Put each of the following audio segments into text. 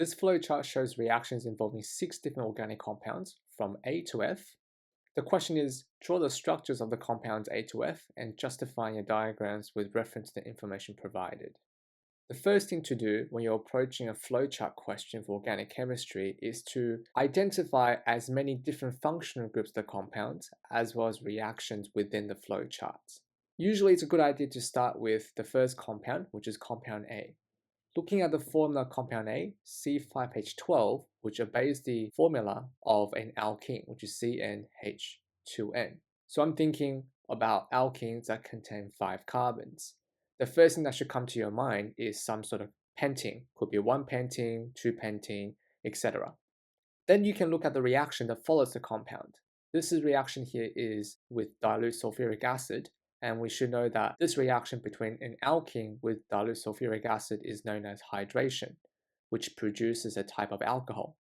This flowchart shows reactions involving 6 different organic compounds from A to F. The question is, draw the structures of the compounds A to F and justify your diagrams with reference to the information provided. The first thing to do when you're approaching a flowchart question for organic chemistry is to identify as many different functional groups of the compounds as well as reactions within the flowcharts. Usually it's a good idea to start with the first compound, which is compound A. Looking at the formula compound A, C5H12, which obeys the formula of an alkene, which is CnH2n. So I'm thinking about alkenes that contain 5 carbons. The first thing that should come to your mind is some sort of pentene. Could be 1 pentene, 2 pentene, etc. Then you can look at the reaction that follows the compound. This reaction here is with dilute sulfuric acid, and we should know that this reaction between an alkene with dilute sulfuric acid is known as hydration, which produces a type of alcohol.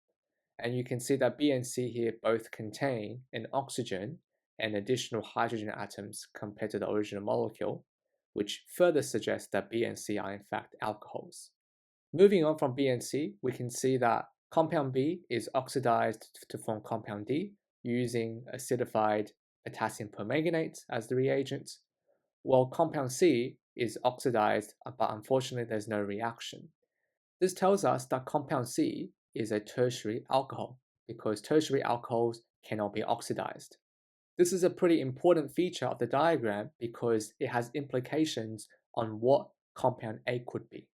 And you can see that B and C here both contain an oxygen and additional hydrogen atoms compared to the original molecule, which further suggests that B and C are in fact alcohols. Moving on from B and C, we can see that compound B is oxidized to form compound D using acidified potassium permanganate as the reagent, while compound C is oxidized, but unfortunately there's no reaction. This tells us that compound C is a tertiary alcohol because tertiary alcohols cannot be oxidized. This is a pretty important feature of the diagram because it has implications on what compound A could be.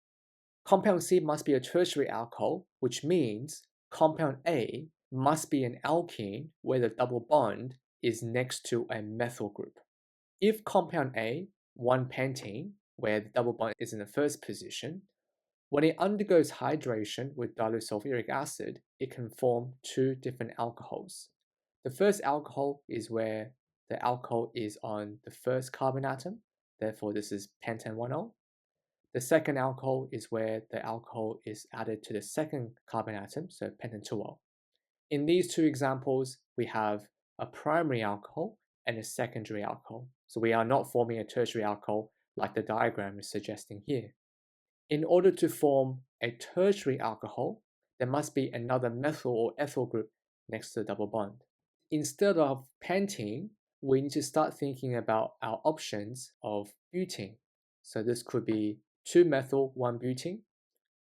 Compound C must be a tertiary alcohol, which means compound A must be an alkene where the double bond is next to a methyl group. If compound A, 1-pentene, where the double bond is in the first position, when it undergoes hydration with dilute sulfuric acid, it can form 2 different alcohols. The first alcohol is where the alcohol is on the first carbon atom, therefore this is pentane 1-ol. The second alcohol is where the alcohol is added to the second carbon atom, so pentane 2-ol. In these 2 examples, we have a primary alcohol and a secondary alcohol. So we are not forming a tertiary alcohol like the diagram is suggesting here. In order to form a tertiary alcohol, there must be another methyl or ethyl group next to the double bond. Instead of pentene, we need to start thinking about our options of butene. So this could be 2-methyl, 1-butene,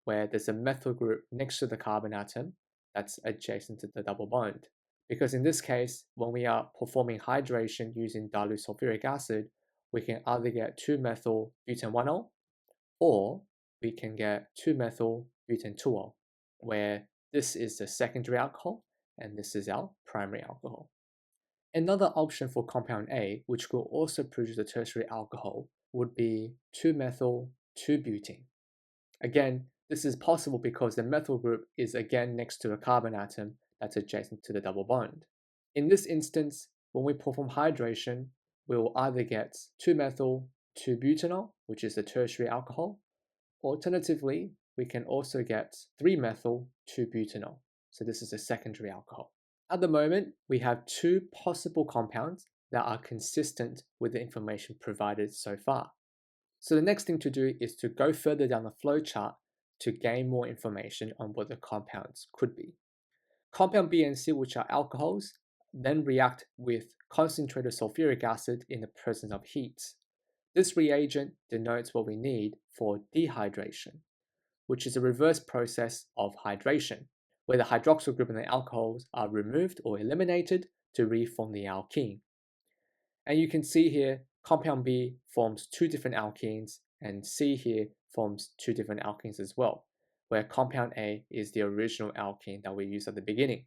where there's a methyl group next to the carbon atom that's adjacent to the double bond. Because in this case, when we are performing hydration using dilute sulfuric acid, we can either get 2-methyl butane 1-ol, or we can get 2-methyl butane 2-ol, where this is the secondary alcohol and this is our primary alcohol. Another option for compound A, which will also produce a tertiary alcohol, would be 2-methyl 2-butene. Again, this is possible because the methyl group is again next to a carbon atom that's adjacent to the double bond. In this instance, when we perform hydration, we will either get 2-methyl 2-butanol, which is a tertiary alcohol. Alternatively, we can also get 3-methyl 2-butanol. So this is a secondary alcohol. At the moment, we have 2 possible compounds that are consistent with the information provided so far. So the next thing to do is to go further down the flowchart to gain more information on what the compounds could be. Compound B and C, which are alcohols, then react with concentrated sulfuric acid in the presence of heat. This reagent denotes what we need for dehydration, which is a reverse process of hydration, where the hydroxyl group and the alcohols are removed or eliminated to reform the alkene. And you can see here, compound B forms 2 different alkenes, and C here forms 2 different alkenes as well, where compound A is the original alkene that we used at the beginning.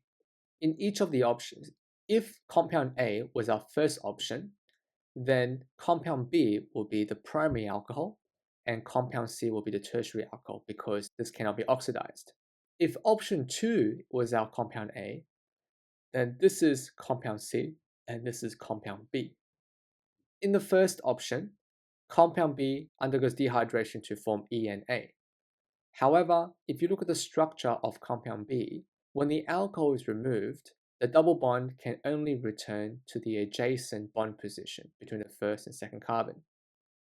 In each of the options, if compound A was our first option, then compound B will be the primary alcohol, and compound C will be the tertiary alcohol because this cannot be oxidized. If option 2 was our compound A, then this is compound C, and this is compound B. In the first option, compound B undergoes dehydration to form E and A. However, if you look at the structure of compound B, when the alcohol is removed, the double bond can only return to the adjacent bond position between the first and second carbon.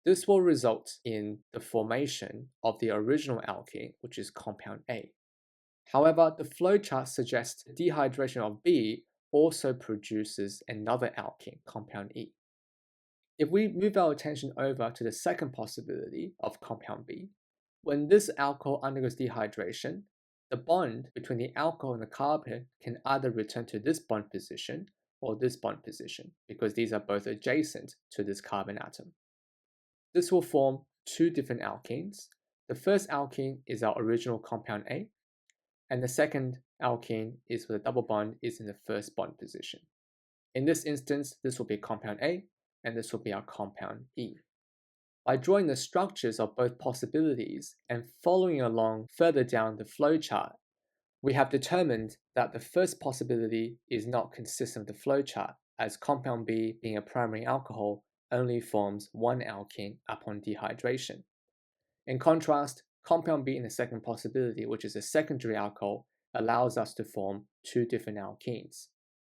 This will result in the formation of the original alkene, which is compound A. However, the flowchart suggests dehydration of B also produces another alkene, compound E. If we move our attention over to the second possibility of compound B, when this alcohol undergoes dehydration, the bond between the alcohol and the carbon can either return to this bond position or this bond position, because these are both adjacent to this carbon atom. This will form two different alkenes. The first alkene is our original compound A, and the second alkene is where the double bond is in the first bond position. In this instance, this will be compound A, and this will be our compound E. By drawing the structures of both possibilities and following along further down the flowchart, we have determined that the first possibility is not consistent with the flowchart, as compound B, being a primary alcohol, only forms one alkene upon dehydration. In contrast, compound B in the second possibility, which is a secondary alcohol, allows us to form two different alkenes,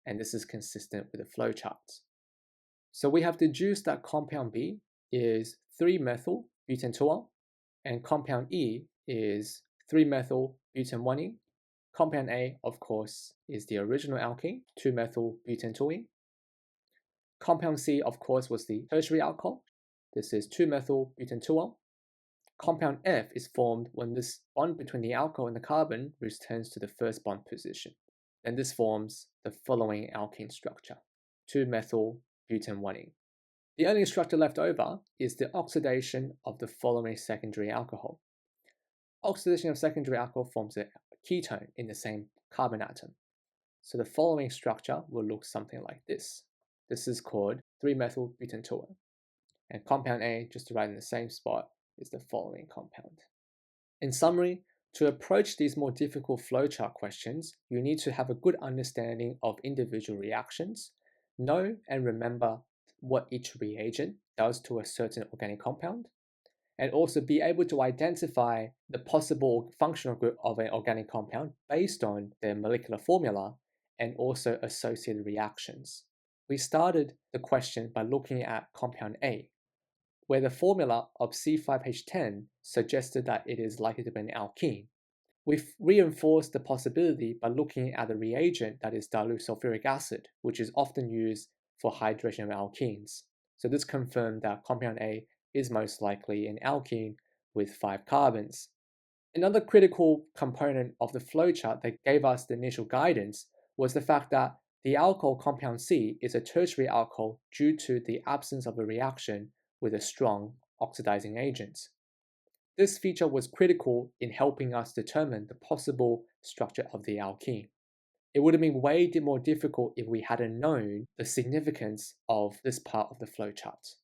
and this is consistent with the flowcharts. So we have deduced that compound B is 3-methyl-butane-2-ol, and compound E is 3-methyl-butane-1-ene. Compound A, of course, is the original alkene, 2-methyl-butane-2-ene. Compound C, of course, was the tertiary alcohol. This is 2-methyl-butane-2-ol. Compound F is formed when this bond between the alcohol and the carbon returns to the first bond position. And this forms the following alkene structure, 2-methyl-butane-1-ene. The only structure left over is the oxidation of the following secondary alcohol. Oxidation of secondary alcohol forms a ketone in the same carbon atom. So the following structure will look something like this. This is called 3-methyl-butane-2-ol. And compound A, just right in the same spot, is the following compound. In summary, to approach these more difficult flowchart questions, you need to have a good understanding of individual reactions, know and remember what each reagent does to a certain organic compound, and also be able to identify the possible functional group of an organic compound based on their molecular formula and also associated reactions. We started the question by looking at compound A, where the formula of C5H10 suggested that it is likely to be an alkene. We've reinforced the possibility by looking at the reagent that is dilute sulfuric acid, which is often used for hydration of alkenes. So this confirmed that compound A is most likely an alkene with 5 carbons. Another critical component of the flowchart that gave us the initial guidance was the fact that the alcohol compound C is a tertiary alcohol due to the absence of a reaction with a strong oxidizing agent. This feature was critical in helping us determine the possible structure of the alkene. It would have been way more difficult if we hadn't known the significance of this part of the flowchart.